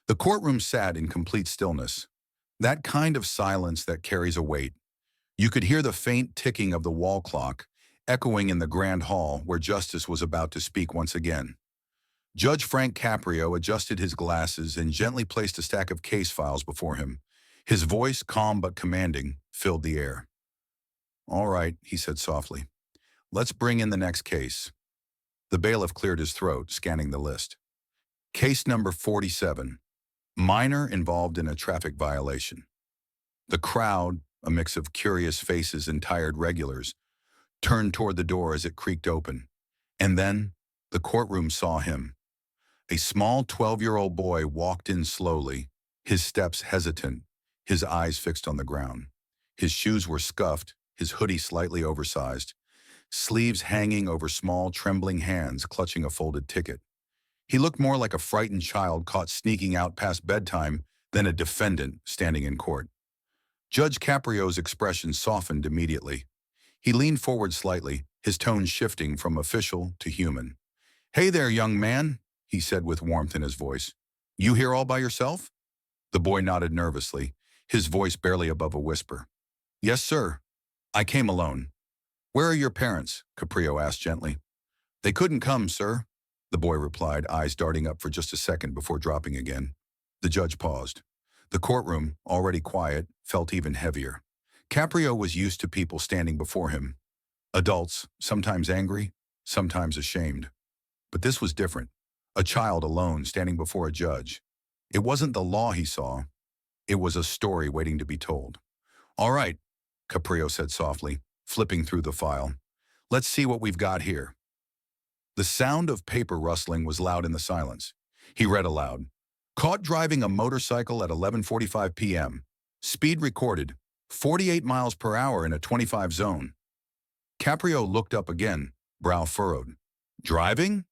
The courtroom sat in complete stillness, that kind of silence that carries a weight. You could hear the faint ticking of the wall clock, echoing in the grand hall where Justice was about to speak once again. Judge Frank Caprio adjusted his glasses and gently placed a stack of case files before him. His voice, calm but commanding, filled the air. "All right," he said softly. "Let's bring in the next case." The bailiff cleared his throat, scanning the list. Case number 47. Minor involved in a traffic violation. The crowd, a mix of curious faces and tired regulars, turned toward the door as it creaked open. And then, the courtroom saw him. A small 12-year-old boy walked in slowly, his steps hesitant, his eyes fixed on the ground. His shoes were scuffed, his hoodie slightly oversized, sleeves hanging over small, trembling hands clutching a folded ticket. He looked more like a frightened child caught sneaking out past bedtime than a defendant standing in court. Judge Caprio's expression softened immediately. He leaned forward slightly, his tone shifting from official to human. "Hey there, young man," he said with warmth in his voice. "You here all by yourself?" The boy nodded nervously, his voice barely above a whisper. "Yes, sir. I came alone." "Where are your parents?" Caprio asked gently. "They couldn't come, sir," the boy replied, eyes darting up for just a second before dropping again. The judge paused. The courtroom, already quiet, felt even heavier. Caprio was used to people standing before him. Adults, sometimes angry, sometimes ashamed. But this was different. A child alone standing before a judge. It wasn't the law he saw. It was a story waiting to be told. "All right," Caprio said softly, flipping through the file. "Let's see what we've got here." The sound of paper rustling was loud in the silence. He read aloud. "Caught driving a motorcycle at 11:45 p.m. Speed recorded, 48 miles per hour in a 25 zone." Caprio looked up again, brow furrowed. Driving?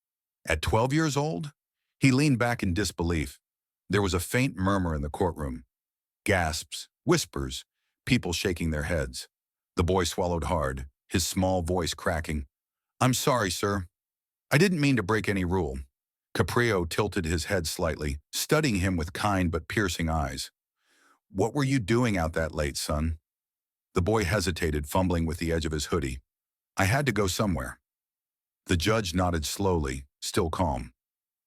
At 12 years old? He leaned back in disbelief. There was a faint murmur in the courtroom. Gasps, whispers, people shaking their heads. The boy swallowed hard, his small voice cracking. "I'm sorry, sir. I didn't mean to break any rule." Caprio tilted his head slightly, studying him with kind but piercing eyes. "What were you doing out that late, son?" The boy hesitated, fumbling with the edge of his hoodie. "I had to go somewhere." The judge nodded slowly, still calm.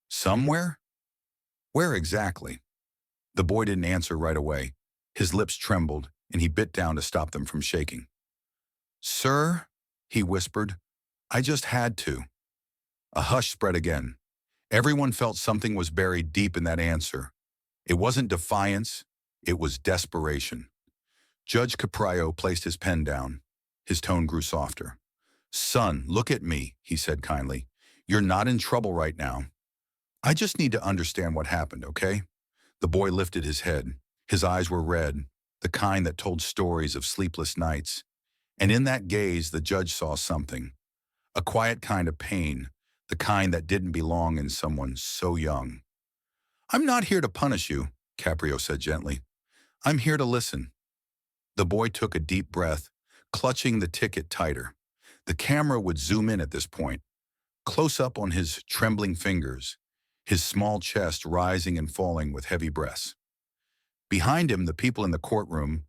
"Somewhere? Where exactly?" The boy didn't answer right away. His lips trembled, and he bit down to stop them from shaking. "Sir," he whispered, "I just had to." A hush spread again. Everyone felt something was buried deep in that answer. It wasn't defiance, it was desperation. Judge Caprio placed his pen down. His tone grew softer. "Son, look at me," he said kindly. "You're not in trouble right now. I just need to understand what happened, okay?" The boy lifted his head. His eyes were red, the kind that told stories of sleepless nights. And in that gaze, the judge saw something. A quiet kind of pain, the kind that didn't belong in someone so young. "I'm not here to punish you," Caprio said gently. "I'm here to listen." The boy took a deep breath, clutching the ticket tighter. The camera would zoom in at this point, close up on his trembling fingers, his small chest rising and falling with heavy breaths. Behind him, the people in the courtroom,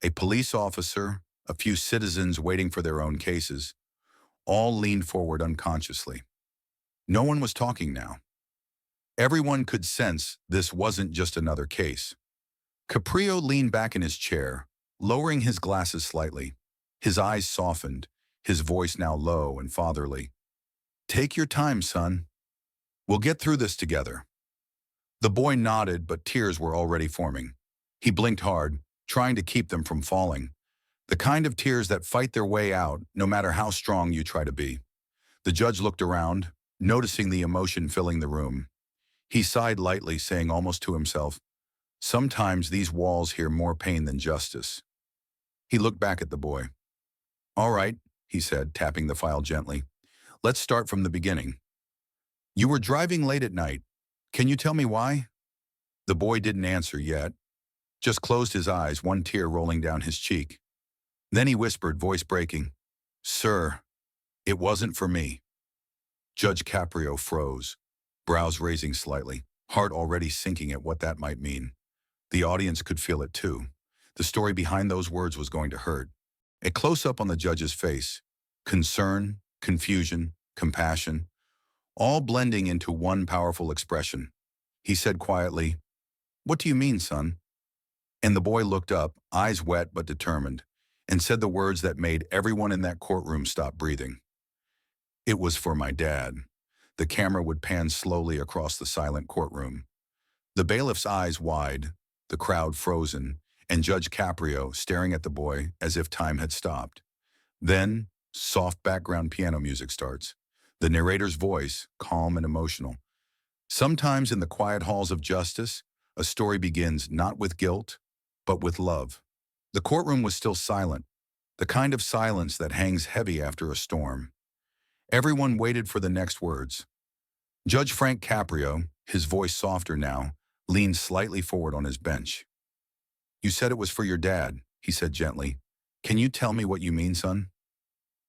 a police officer, a few citizens waiting for their own cases, all leaned forward unconsciously. No one was talking now. Everyone could sense this wasn't just another case. Caprio leaned back in his chair, lowering his glasses slightly. His eyes softened, his voice now low and fatherly. "Take your time, son. We'll get through this together." The boy nodded, but tears were already forming. He blinked hard, trying to keep them from falling. The kind of tears that fight their way out, no matter how strong you try to be. The judge looked around, noticing the emotion filling the room. He sighed lightly, saying almost to himself, "Sometimes these walls hear more pain than justice." He looked back at the boy. "All right," he said, tapping the file gently. "Let's start from the beginning. You were driving late at night. Can you tell me why?" The boy didn't answer yet, just closed his eyes, one tear rolling down his cheek. Then he whispered, voice breaking, "Sir, it wasn't for me." Judge Caprio froze, brows raising slightly. heart already sinking at what that might mean. The audience could feel it too. The story behind those words was going to hurt. A close-up on the judge's face, concern, confusion, compassion, all blending into one powerful expression. He said quietly, "What do you mean, son?" And the boy looked up, eyes wet but determined, and said the words that made everyone in that courtroom stop breathing. "It was for my dad." The camera would pan slowly across the silent courtroom. The bailiff's eyes wide, the crowd frozen, and Judge Caprio staring at the boy as if time had stopped. Then, soft background piano music starts. The narrator's voice, calm and emotional. Sometimes in the quiet halls of justice, a story begins not with guilt, but with love. The courtroom was still silent, the kind of silence that hangs heavy after a storm. Everyone waited for the next words. Judge Frank Caprio, his voice softer now, leaned slightly forward on his bench. "You said it was for your dad," he said gently. "Can you tell me what you mean, son?"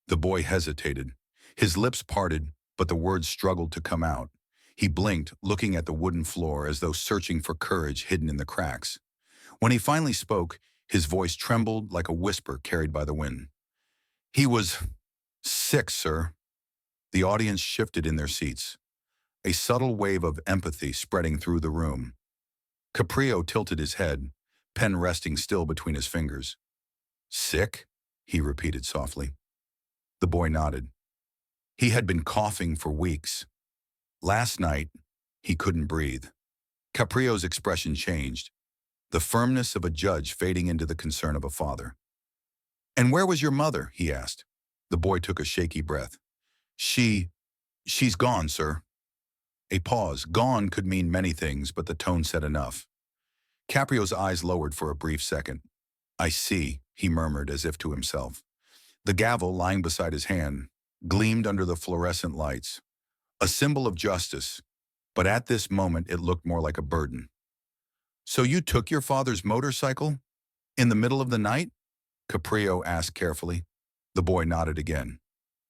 The boy hesitated. His lips parted, but the words struggled to come out. He blinked, looking at the wooden floor as though searching for courage hidden in the cracks. When he finally spoke, his voice trembled like a whisper carried by the wind. "He was sick, sir." The audience shifted in their seats, a subtle wave of empathy spreading through the room. Caprio tilted his head, pen resting still between his fingers. "Sick?" he repeated softly. The boy nodded. He had been coughing for weeks. Last night, he couldn't breathe. Caprio's expression changed, the firmness of a judge fading into the concern of a father. "And where was your mother?" he asked. The boy took a shaky breath. She's gone, sir." A pause. Gone could mean many things, but the tone said enough. Caprio's eyes lowered for a brief second. "I see," he murmured as if to himself. The gavel, lying beside his hand, gleamed under the fluorescent lights, a symbol of justice, but at this moment it looked more like a burden. "So you took your father's motorcycle? In the middle of the night?" Caprio asked carefully. The boy nodded again.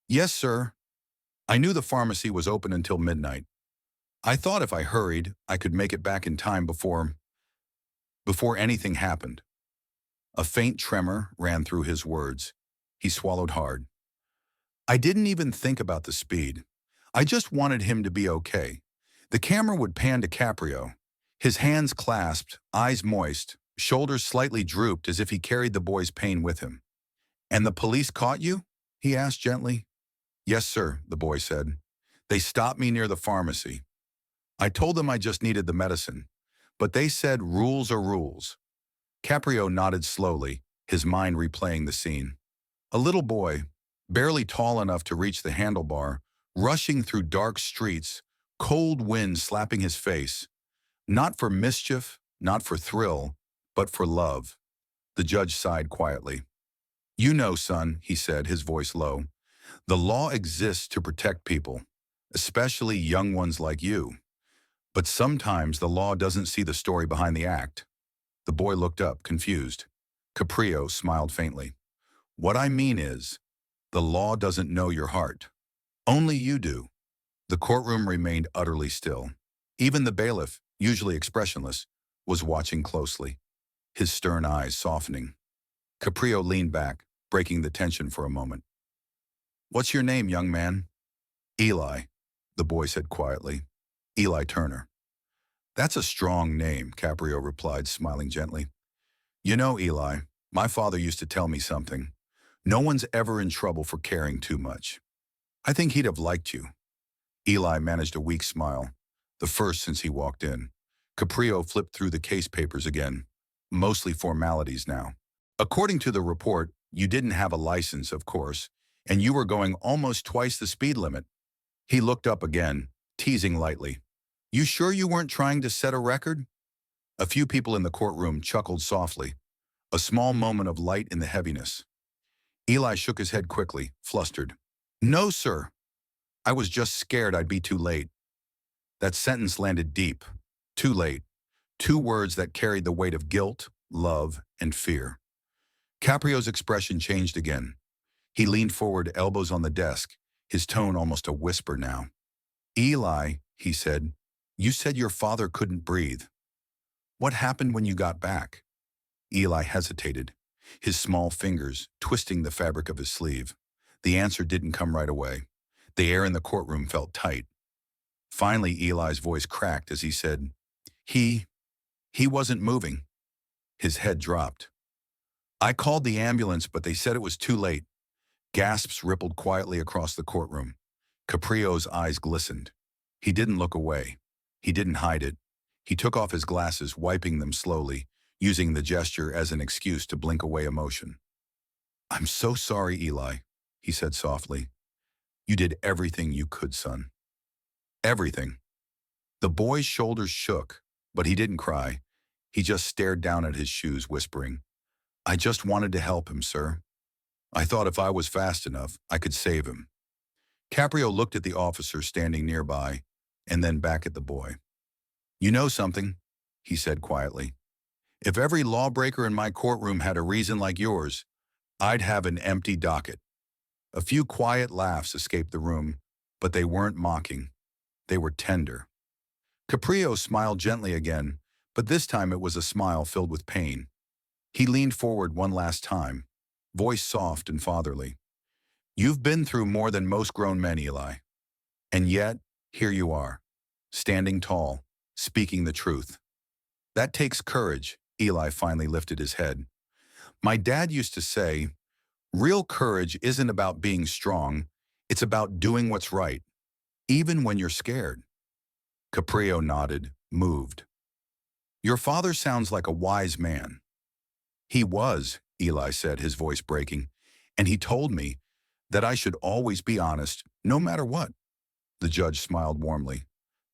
"Yes, sir. I knew the pharmacy was open until midnight. I thought if I hurried, I could make it back in time before anything happened." A faint tremor ran through his words. He swallowed hard. "I didn't even think about the speed. I just wanted him to be okay." The camera would pan to Caprio, his hands clasped, eyes moist, shoulders slightly drooped as if he carried the boy's pain with him. "And the police caught you?" he asked gently. "Yes, sir," the boy said. "They stopped me near the pharmacy. I told them I just needed the medicine, but they said rules are rules." Caprio nodded slowly, his mind replaying the scene. A little boy, barely tall enough to reach the handlebar, rushing through dark streets, cold wind slapping his face. Not for mischief, not for thrill, but for love. The judge sighed quietly. "You know, son," he said, his voice low, "the law exists to protect people, especially young ones like you. But sometimes the law doesn't see the story behind the act." The boy looked up, confused. Caprio smiled faintly. "What I mean is, the law doesn't know your heart. Only you do." The courtroom remained utterly still. Even the bailiff, usually expressionless, was watching closely, his stern eyes softening. Caprio leaned back, breaking the tension for a moment. "What's your name, young man?" "Eli," the boy said quietly. "Eli Turner." "That's a strong name," Caprio replied, smiling gently. "You know, Eli, my father used to tell me something. No one's ever in trouble for caring too much. I think he'd have liked you." Eli managed a weak smile, the first since he walked in. Caprio flipped through the case papers again, mostly formalities now. "According to the report, you didn't have a license, of course, and you were going almost twice the speed limit." He looked up again, teasing lightly. "You sure you weren't trying to set a record?" A few people in the courtroom chuckled softly, a small moment of light in the heaviness. Eli shook his head quickly, flustered. "No, sir. I was just scared I'd be too late." That sentence landed deep. Too late. Two words that carried the weight of guilt, love, and fear. Caprio's expression changed again. He leaned forward, elbows on the desk, his tone almost a whisper now. "Eli," he said, You said your father couldn't breathe. What happened when you got back? Eli hesitated, his small fingers twisting the fabric of his sleeve. The answer didn't come right away. The air in the courtroom felt tight. Finally, Eli's voice cracked as he said, He wasn't moving. His head dropped. I called the ambulance, but they said it was too late. Gasps rippled quietly across the courtroom. Caprio's eyes glistened. He didn't look away. He didn't hide it. He took off his glasses, wiping them slowly, using the gesture as an excuse to blink away emotion. I'm so sorry, Eli, he said softly. You did everything you could, son. Everything. The boy's shoulders shook, but he didn't cry. He just stared down at his shoes, whispering, I just wanted to help him, sir. I thought if I was fast enough, I could save him. Caprio looked at the officer standing nearby, and then back at the boy. You know something, he said quietly. If every lawbreaker in my courtroom had a reason like yours, I'd have an empty docket. A few quiet laughs escaped the room, but they weren't mocking. They were tender. Caprio smiled gently again, but this time it was a smile filled with pain. He leaned forward one last time, voice soft and fatherly. You've been through more than most grown men, Eli. And yet, here you are, standing tall, speaking the truth. That takes courage, Eli finally lifted his head. My dad used to say, real courage isn't about being strong, it's about doing what's right, even when you're scared. Caprio nodded, moved. Your father sounds like a wise man. He was, Eli said, his voice breaking, and he told me that I should always be honest, no matter what. The judge smiled warmly.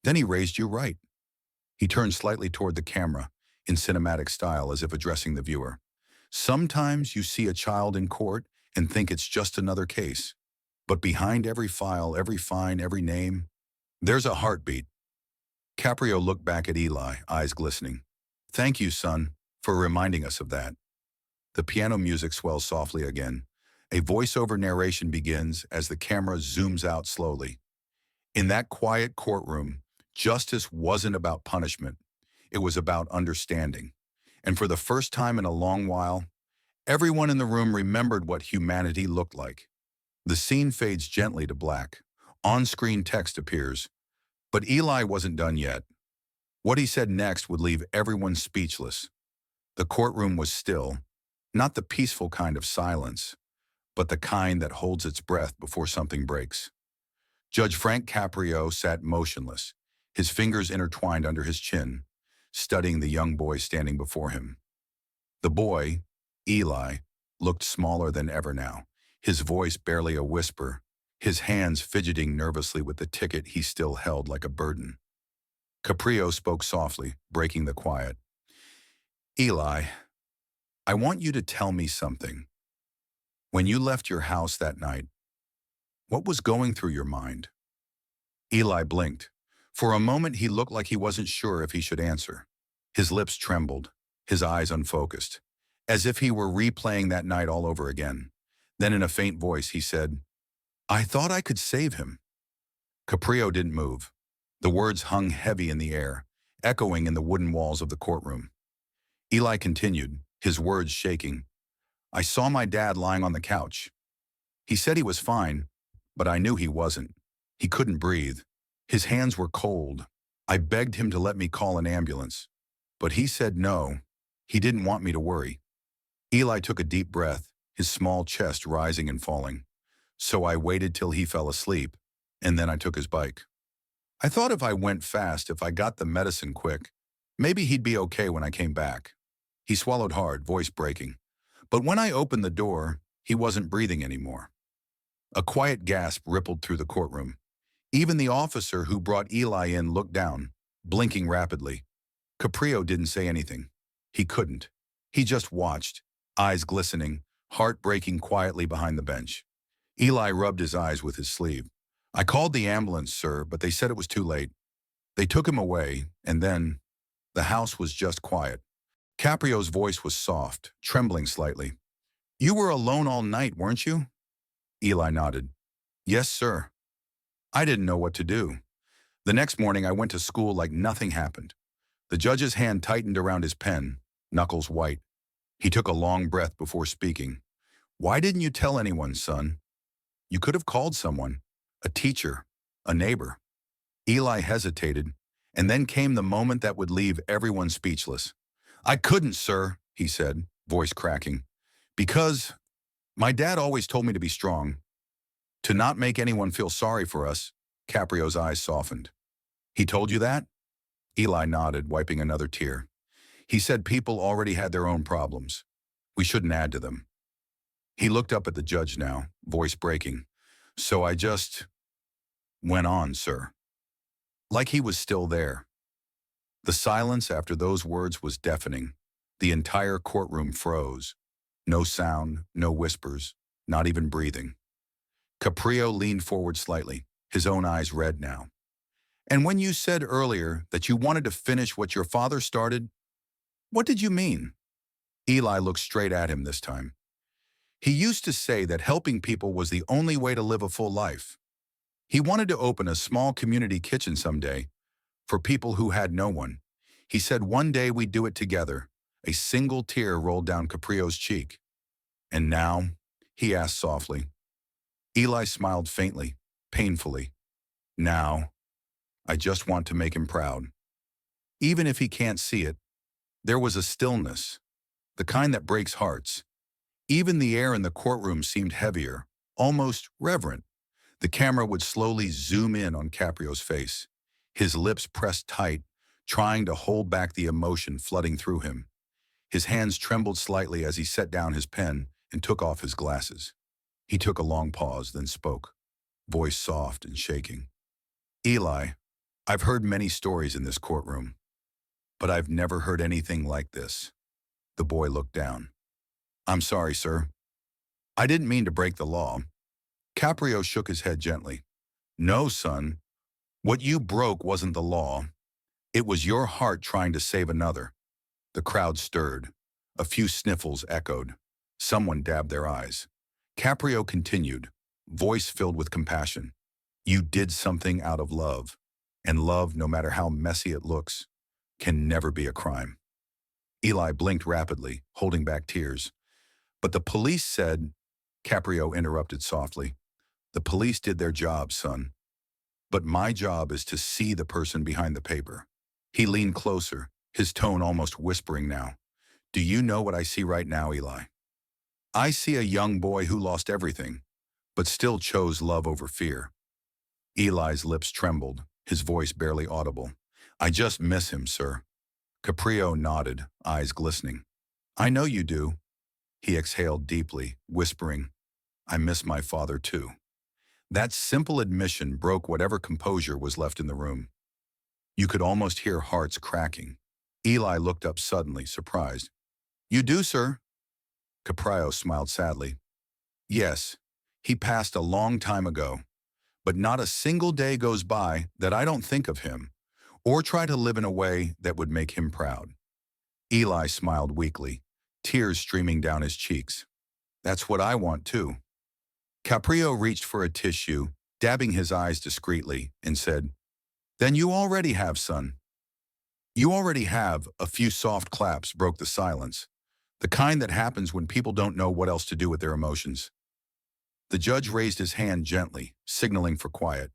Then he raised you right. He turned slightly toward the camera, in cinematic style as if addressing the viewer. Sometimes you see a child in court and think it's just another case. But behind every file, every fine, every name, there's a heartbeat. Caprio looked back at Eli, eyes glistening. Thank you, son, for reminding us of that. The piano music swells softly again. A voiceover narration begins as the camera zooms out slowly. In that quiet courtroom, justice wasn't about punishment. It was about understanding. And for the first time in a long while, everyone in the room remembered what humanity looked like. The scene fades gently to black. On-screen text appears. But Eli wasn't done yet. What he said next would leave everyone speechless. The courtroom was still, not the peaceful kind of silence, but the kind that holds its breath before something breaks. Judge Frank Caprio sat motionless, his fingers intertwined under his chin, studying the young boy standing before him. The boy, Eli, looked smaller than ever now, his voice barely a whisper, his hands fidgeting nervously with the ticket he still held like a burden. Caprio spoke softly, breaking the quiet. Eli, I want you to tell me something. When you left your house that night, what was going through your mind? Eli blinked. For a moment he looked like he wasn't sure if he should answer. His lips trembled, his eyes unfocused, as if he were replaying that night all over again. Then in a faint voice he said, I thought I could save him. Caprio didn't move. The words hung heavy in the air, echoing in the wooden walls of the courtroom. Eli continued, his words shaking. I saw my dad lying on the couch. He said he was fine, but I knew he wasn't. He couldn't breathe. His hands were cold. I begged him to let me call an ambulance, but he said no. He didn't want me to worry. Eli took a deep breath, his small chest rising and falling. So I waited till he fell asleep, and then I took his bike. I thought if I went fast, if I got the medicine quick, maybe he'd be okay when I came back. He swallowed hard, voice breaking. But when I opened the door, he wasn't breathing anymore. A quiet gasp rippled through the courtroom. Even the officer who brought Eli in looked down, blinking rapidly. Caprio didn't say anything. He couldn't. He just watched, eyes glistening, heart breaking quietly behind the bench. Eli rubbed his eyes with his sleeve. I called the ambulance, sir, but they said it was too late. They took him away, and then the house was just quiet. Caprio's voice was soft, trembling slightly. You were alone all night, weren't you? Eli nodded. Yes, sir. I didn't know what to do. The next morning, I went to school like nothing happened. The judge's hand tightened around his pen, knuckles white. He took a long breath before speaking. Why didn't you tell anyone, son? You could have called someone, a teacher, a neighbor. Eli hesitated, and then came the moment that would leave everyone speechless. I couldn't, sir, he said, voice cracking. Because my dad always told me to be strong, to not make anyone feel sorry for us. Caprio's eyes softened. He told you that? Eli nodded, wiping another tear. He said people already had their own problems. We shouldn't add to them. He looked up at the judge now, voice breaking. So I just went on, sir. Like he was still there. The silence after those words was deafening. The entire courtroom froze. No sound, no whispers, not even breathing. Caprio leaned forward slightly, his own eyes red now. And when you said earlier that you wanted to finish what your father started, what did you mean? Eli looked straight at him this time. He used to say that helping people was the only way to live a full life. He wanted to open a small community kitchen someday for people who had no one. He said one day we'd do it together. A single tear rolled down Caprio's cheek. And now? He asked softly. Eli smiled faintly, painfully. Now, I just want to make him proud. Even if he can't see it, there was a stillness, the kind that breaks hearts. Even the air in the courtroom seemed heavier, almost reverent. The camera would slowly zoom in on Caprio's face, his lips pressed tight, trying to hold back the emotion flooding through him. His hands trembled slightly as he set down his pen and took off his glasses. He took a long pause, then spoke, voice soft and shaking. Eli, I've heard many stories in this courtroom, but I've never heard anything like this. The boy looked down. I'm sorry, sir. I didn't mean to break the law. Caprio shook his head gently. No, son. What you broke wasn't the law. It was your heart trying to save another. The crowd stirred. A few sniffles echoed. Someone dabbed their eyes. Caprio continued, voice filled with compassion. You did something out of love, and love, no matter how messy it looks, can never be a crime. Eli blinked rapidly, holding back tears. But the police said, Caprio interrupted softly, the police did their job, son. But my job is to see the person behind the paper. He leaned closer, his tone almost whispering now. Do you know what I see right now, Eli? I see a young boy who lost everything, but still chose love over fear. Eli's lips trembled, his voice barely audible. I just miss him, sir. Caprio nodded, eyes glistening. I know you do. He exhaled deeply, whispering, I miss my father too. That simple admission broke whatever composure was left in the room. You could almost hear hearts cracking. Eli looked up suddenly, surprised. You do, sir? Caprio smiled sadly. Yes, he passed a long time ago, but not a single day goes by that I don't think of him, or try to live in a way that would make him proud. Eli smiled weakly, tears streaming down his cheeks. That's what I want too. Caprio reached for a tissue, dabbing his eyes discreetly, and said, Then you already have, son. You already have. A few soft claps broke the silence, the kind that happens when people don't know what else to do with their emotions. The judge raised his hand gently, signaling for quiet.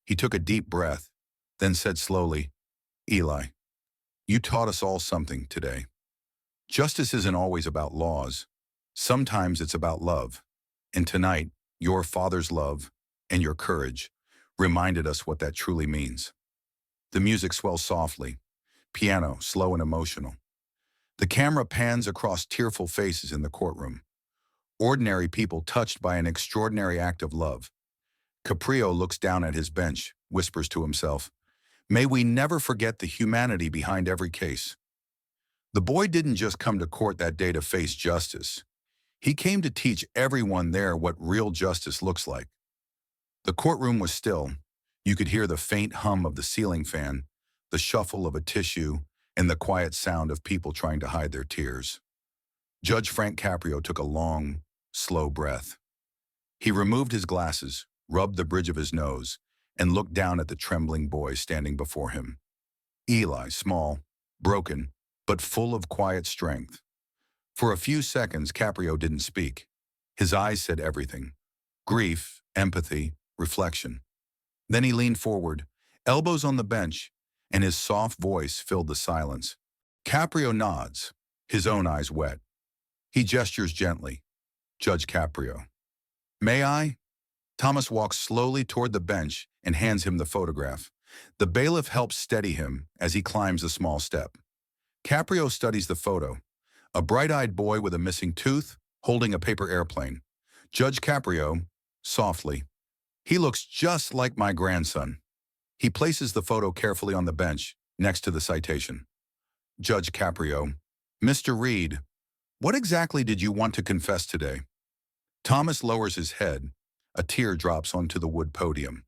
He took a deep breath, then said slowly, Eli, you taught us all something today. Justice isn't always about laws. Sometimes it's about love. And tonight, your father's love and your courage reminded us what that truly means. The music swells softly, piano slow and emotional. The camera pans across tearful faces in the courtroom. Ordinary people touched by an extraordinary act of love. Caprio looks down at his bench, whispers to himself, May we never forget the humanity behind every case. The boy didn't just come to court that day to face justice. He came to teach everyone there what real justice looks like. The courtroom was still. You could hear the faint hum of the ceiling fan, the shuffle of a tissue, and the quiet sound of people trying to hide their tears. Judge Frank Caprio took a long, slow breath. He removed his glasses, rubbed the bridge of his nose, and looked down at the trembling boy standing before him. Eli, small, broken, but full of quiet strength. For a few seconds, Caprio didn't speak. His eyes said everything: grief, empathy, reflection. Then he leaned forward, elbows on the bench, and his soft voice filled the silence. Caprio nods, his own eyes wet. He gestures gently. Judge Caprio. May I? Thomas walks slowly toward the bench and hands him the photograph. The bailiff helps steady him as he climbs the small step. Caprio studies the photo. A bright-eyed boy with a missing tooth, holding a paper airplane. Judge Caprio, softly. He looks just like my grandson. He places the photo carefully on the bench, next to the citation. Judge Caprio. Mr. Reed, what exactly did you want to confess today? Thomas lowers his head. A tear drops onto the wood podium.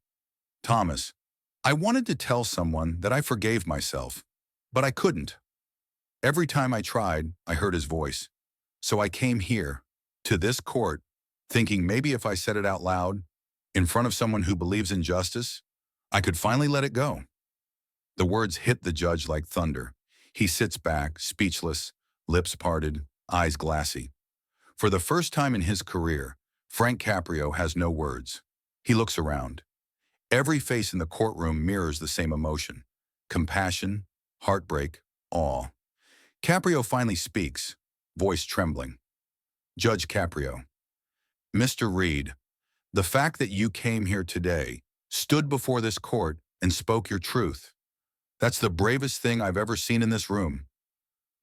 Thomas, I wanted to tell someone that I forgave myself, but I couldn't. Every time I tried, I heard his voice. So I came here, to this court, thinking maybe if I said it out loud, in front of someone who believes in justice, I could finally let it go. The words hit the judge like thunder. He sits back, speechless, lips parted, eyes glassy. For the first time in his career, Frank Caprio has no words. He looks around. Every face in the courtroom mirrors the same emotion: compassion, heartbreak, awe. Caprio finally speaks, voice trembling. Judge Caprio. Mr. Reed, the fact that you came here today, stood before this court, and spoke your truth, that's the bravest thing I've ever seen in this room.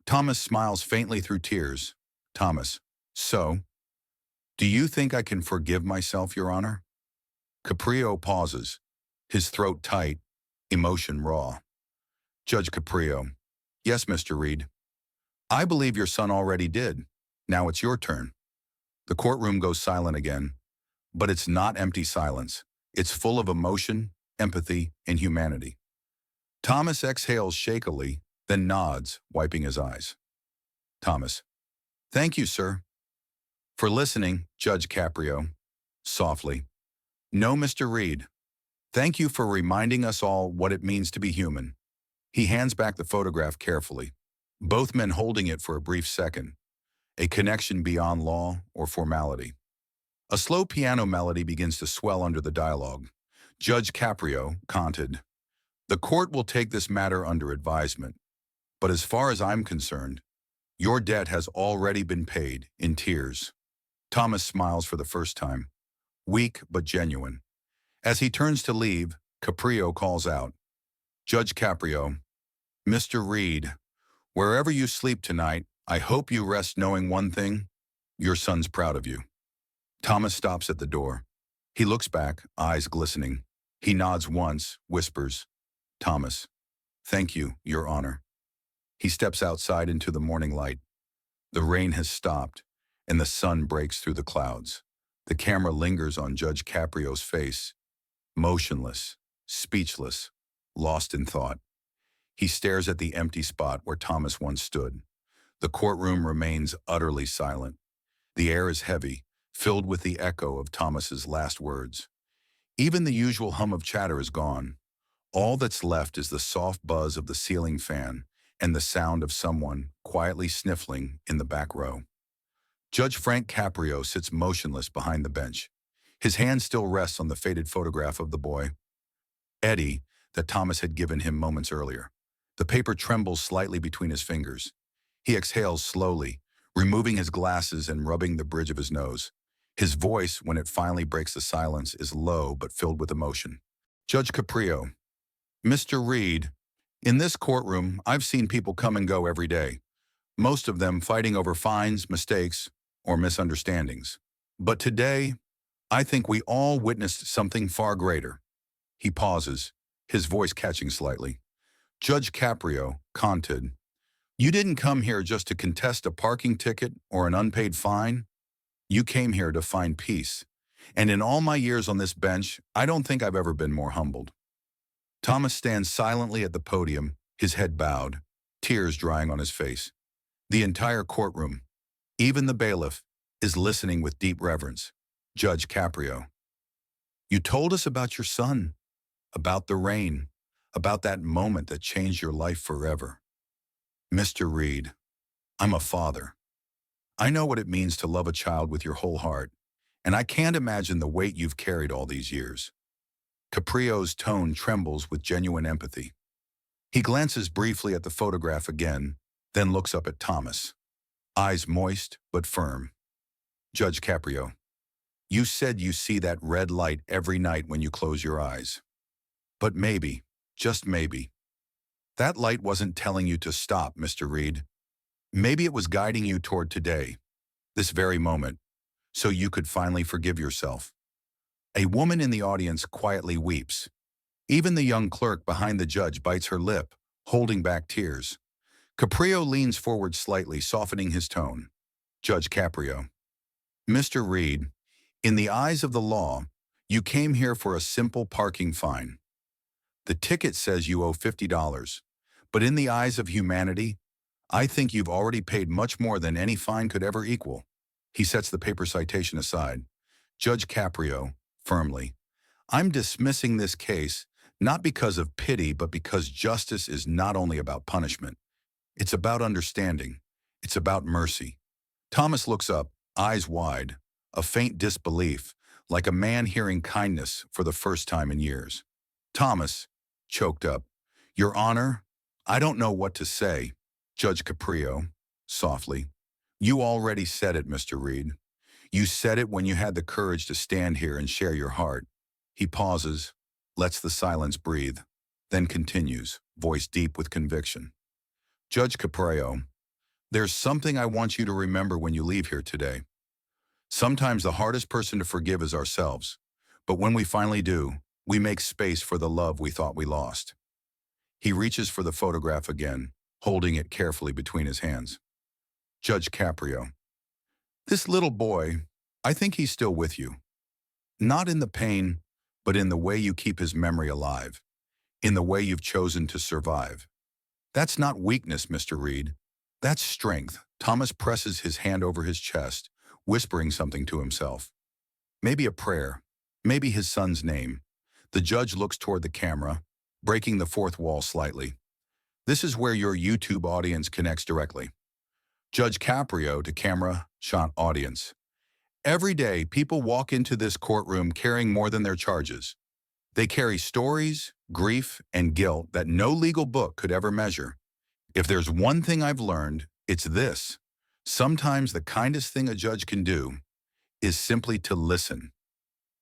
Thomas smiles faintly through tears. Thomas. So, do you think I can forgive myself, Your Honor? Caprio pauses, his throat tight, emotion raw. Judge Caprio. Yes, Mr. Reed. I believe your son already did. Now it's your turn. The courtroom goes silent again, but it's not empty silence. It's full of emotion, empathy, and humanity. Thomas exhales shakily, then nods, wiping his eyes. Thomas. Thank you, sir. For listening, Judge Caprio. Softly. No, Mr. Reed. Thank you for reminding us all what it means to be human. He hands back the photograph carefully, both men holding it for a brief second. A connection beyond law or formality. A slow piano melody begins to swell under the dialogue. Judge Caprio commented, "The court will take this matter under advisement, but as far as I'm concerned, your debt has already been paid," in tears. Thomas smiles for the first time, weak but genuine. As he turns to leave, Caprio calls out, "Judge Caprio, Mr. Reed, wherever you sleep tonight, I hope you rest knowing one thing: your son's proud of you." Thomas stops at the door. He looks back, eyes glistening. He nods once, whispers, "Thomas, thank you, Your Honor." He steps outside into the morning light. The rain has stopped, and the sun breaks through the clouds. The camera lingers on Judge Caprio's face, motionless, speechless, lost in thought. He stares at the empty spot where Thomas once stood. The courtroom remains utterly silent. The air is heavy, filled with the echo of Thomas's last words. Even the usual hum of chatter is gone. All that's left is the soft buzz of the ceiling fan and the sound of someone quietly sniffling in the back row. Judge Frank Caprio sits motionless behind the bench. His hand still rests on the faded photograph of the boy, Eddie, that Thomas had given him moments earlier. The paper trembles slightly between his fingers. He exhales slowly, removing his glasses and rubbing the bridge of his nose. His voice, when it finally breaks the silence, is low but filled with emotion. Judge Caprio. Mr. Reed, in this courtroom, I've seen people come and go every day, most of them fighting over fines, mistakes, or misunderstandings. But today, I think we all witnessed something far greater. He pauses, his voice catching slightly. Judge Caprio commented, "You didn't come here just to contest a parking ticket or an unpaid fine. You came here to find peace. And in all my years on this bench, I don't think I've ever been more humbled." Thomas stands silently at the podium, his head bowed, tears drying on his face. The entire courtroom, even the bailiff, is listening with deep reverence. Judge Caprio. "You told us about your son. about the rain, about that moment that changed your life forever. Mr. Reed, I'm a father. I know what it means to love a child with your whole heart, and I can't imagine the weight you've carried all these years. Caprio's tone trembles with genuine empathy. He glances briefly at the photograph again, then looks up at Thomas, eyes moist but firm. Judge Caprio, you said you see that red light every night when you close your eyes. But maybe, just maybe, that light wasn't telling you to stop, Mr. Reed. Maybe it was guiding you toward today, this very moment, so you could finally forgive yourself. A woman in the audience quietly weeps. Even the young clerk behind the judge bites her lip, holding back tears. Caprio leans forward slightly, softening his tone. Judge Caprio. Mr. Reed, in the eyes of the law, you came here for a simple parking fine. The ticket says you owe $50, but in the eyes of humanity, I think you've already paid much more than any fine could ever equal. He sets the paper citation aside. Judge Caprio, firmly, I'm dismissing this case not because of pity, but because justice is not only about punishment. It's about understanding. It's about mercy. Thomas looks up, eyes wide, a faint disbelief, like a man hearing kindness for the first time in years. Thomas, choked up, Your Honor, I don't know what to say. Judge Caprio, softly, you already said it, Mr. Reed. You said it when you had the courage to stand here and share your heart. He pauses, lets the silence breathe, then continues, voice deep with conviction. Judge Caprio, there's something I want you to remember when you leave here today. Sometimes the hardest person to forgive is ourselves, but when we finally do, we make space for the love we thought we lost. He reaches for the photograph again, holding it carefully between his hands. Judge Caprio, this little boy, I think he's still with you. Not in the pain, but in the way you keep his memory alive, in the way you've chosen to survive. That's not weakness, Mr. Reed. That's strength. Thomas presses his hand over his chest, whispering something to himself. Maybe a prayer, maybe his son's name. The judge looks toward the camera, breaking the fourth wall slightly. This is where your YouTube audience connects directly. Judge Caprio to camera, shot audience. Every day, people walk into this courtroom carrying more than their charges. They carry stories, grief, and guilt that no legal book could ever measure. If there's one thing I've learned, it's this. Sometimes the kindest thing a judge can do is simply to listen.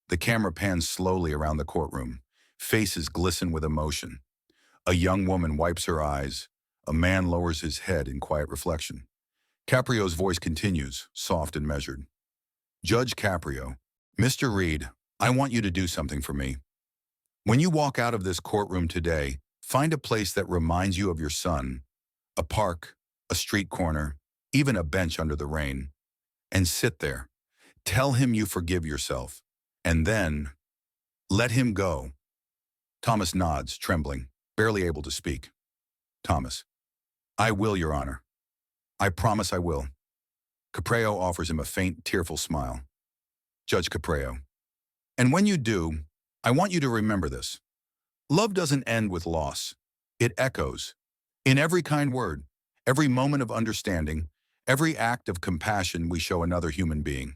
The camera pans slowly around the courtroom. Faces glisten with emotion. A young woman wipes her eyes. A man lowers his head in quiet reflection. Caprio's voice continues, soft and measured. Judge Caprio, Mr. Reed, I want you to do something for me. When you walk out of this courtroom today, find a place that reminds you of your son, a park, a street corner, even a bench under the rain, and sit there. Tell him you forgive yourself, and then let him go. Thomas nods, trembling, barely able to speak. Thomas, I will, Your Honor. I promise I will. Caprio offers him a faint, tearful smile. Judge Caprio, and when you do, I want you to remember this. Love doesn't end with loss. It echoes. In every kind word, every moment of understanding, every act of compassion we show another human being.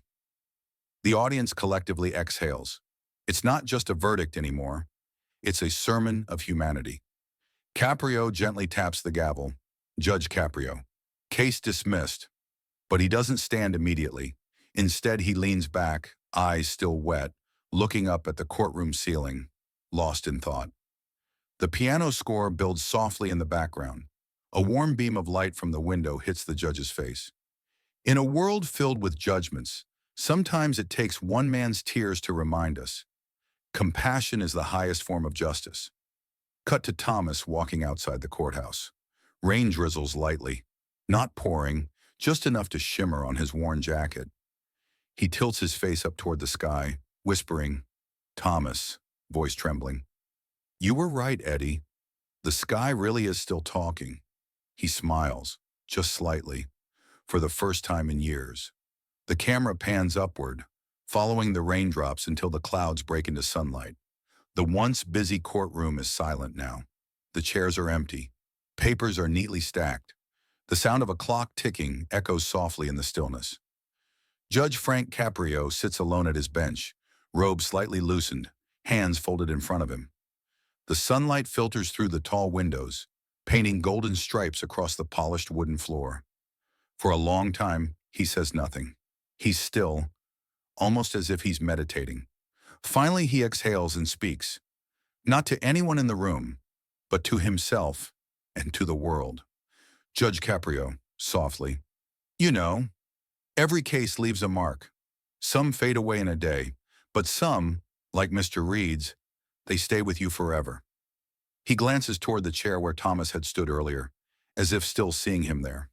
The audience collectively exhales. It's not just a verdict anymore. It's a sermon of humanity. Caprio gently taps the gavel. Judge Caprio. Case dismissed. But he doesn't stand immediately. Instead, he leans back, eyes still wet, looking up at the courtroom ceiling, lost in thought. The piano score builds softly in the background. A warm beam of light from the window hits the judge's face. In a world filled with judgments, sometimes it takes one man's tears to remind us. Compassion is the highest form of justice. Cut to Thomas walking outside the courthouse. Rain drizzles lightly, not pouring, just enough to shimmer on his worn jacket. He tilts his face up toward the sky, whispering, Thomas, voice trembling. You were right, Eddie. The sky really is still talking. He smiles, just slightly, for the first time in years. The camera pans upward, following the raindrops until the clouds break into sunlight. The once busy courtroom is silent now. The chairs are empty. Papers are neatly stacked. The sound of a clock ticking echoes softly in the stillness. Judge Frank Caprio sits alone at his bench, robe slightly loosened, hands folded in front of him. The sunlight filters through the tall windows, painting golden stripes across the polished wooden floor. For a long time, he says nothing. He's still, almost as if he's meditating. Finally, he exhales and speaks, not to anyone in the room, but to himself and to the world. Judge Caprio, softly, "You know, every case leaves a mark. Some fade away in a day, but some, like Mr. Reed's, they stay with you forever." He glances toward the chair where Thomas had stood earlier, as if still seeing him there.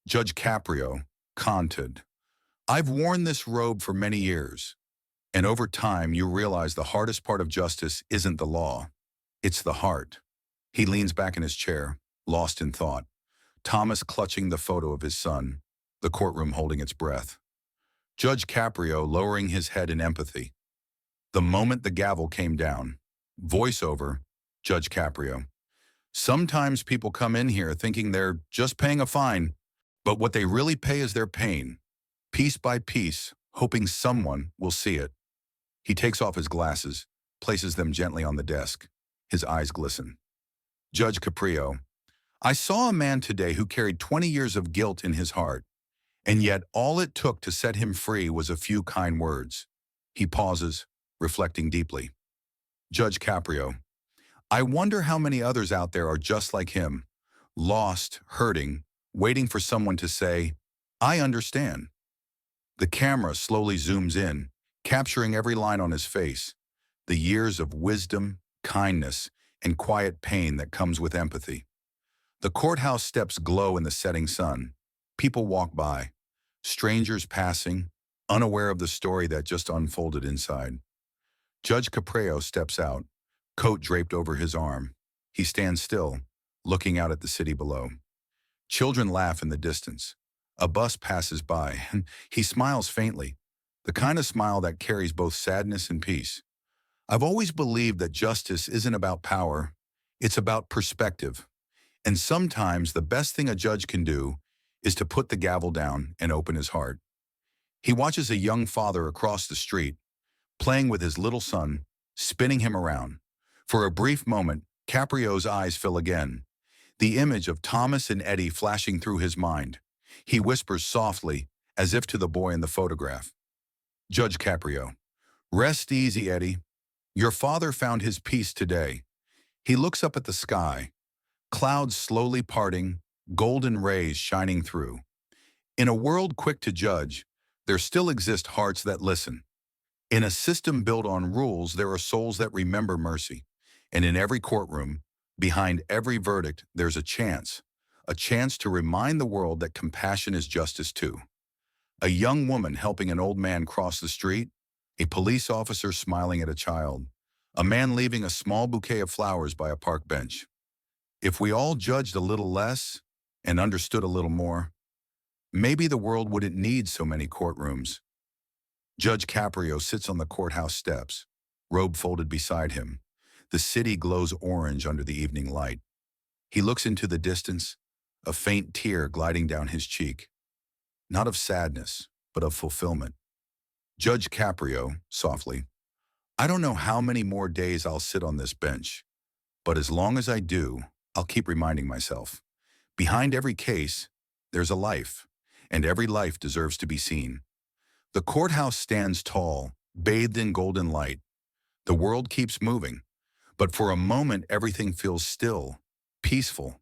Judge Caprio commented, "I've worn this robe for many years, and over time you realize the hardest part of justice isn't the law, it's the heart." He leans back in his chair, lost in thought, Thomas clutching the photo of his son, the courtroom holding its breath. Judge Caprio lowering his head in empathy. The moment the gavel came down, voiceover, Judge Caprio. "Sometimes people come in here thinking they're just paying a fine, but what they really pay is their pain, piece by piece, hoping someone will see it." He takes off his glasses, places them gently on the desk. His eyes glisten. Judge Caprio, "I saw a man today who carried 20 years of guilt in his heart, and yet all it took to set him free was a few kind words." He pauses, reflecting deeply. Judge Caprio, "I wonder how many others out there are just like him, lost, hurting, waiting for someone to say, 'I understand.'" The camera slowly zooms in, capturing every line on his face, the years of wisdom, kindness, and quiet pain that comes with empathy. The courthouse steps glow in the setting sun. People walk by, strangers passing, unaware of the story that just unfolded inside. Judge Caprio steps out, coat draped over his arm. He stands still, looking out at the city below. Children laugh in the distance. A bus passes by, and he smiles faintly, the kind of smile that carries both sadness and peace. "I've always believed that justice isn't about power, it's about perspective. And sometimes the best thing a judge can do is to put the gavel down and open his heart." He watches a young father across the street, playing with his little son, spinning him around. For a brief moment, Caprio's eyes fill again, the image of Thomas and Eddie flashing through his mind. He whispers softly, as if to the boy in the photograph. Judge Caprio, "Rest easy, Eddie. Your father found his peace today." He looks up at the sky, clouds slowly parting, golden rays shining through. In a world quick to judge, there still exist hearts that listen. In a system built on rules, there are souls that remember mercy. And in every courtroom, behind every verdict, there's a chance to remind the world that compassion is justice too. A young woman helping an old man cross the street, a police officer smiling at a child, a man leaving a small bouquet of flowers by a park bench. If we all judged a little less and understood a little more, maybe the world wouldn't need so many courtrooms. Judge Caprio sits on the courthouse steps, robe folded beside him. The city glows orange under the evening light. He looks into the distance, a faint tear gliding down his cheek. Not of sadness, but of fulfillment. Judge Caprio, softly, "I don't know how many more days I'll sit on this bench, but as long as I do, I'll keep reminding myself. Behind every case, there's a life, and every life deserves to be seen." The courthouse stands tall, bathed in golden light. The world keeps moving, but for a moment everything feels still, peaceful.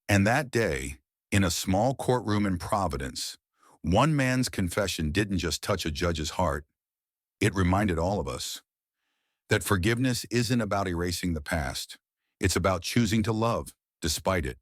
And that day, in a small courtroom in Providence, one man's confession didn't just touch a judge's heart. It reminded all of us that forgiveness isn't about erasing the past. It's about choosing to love, despite it.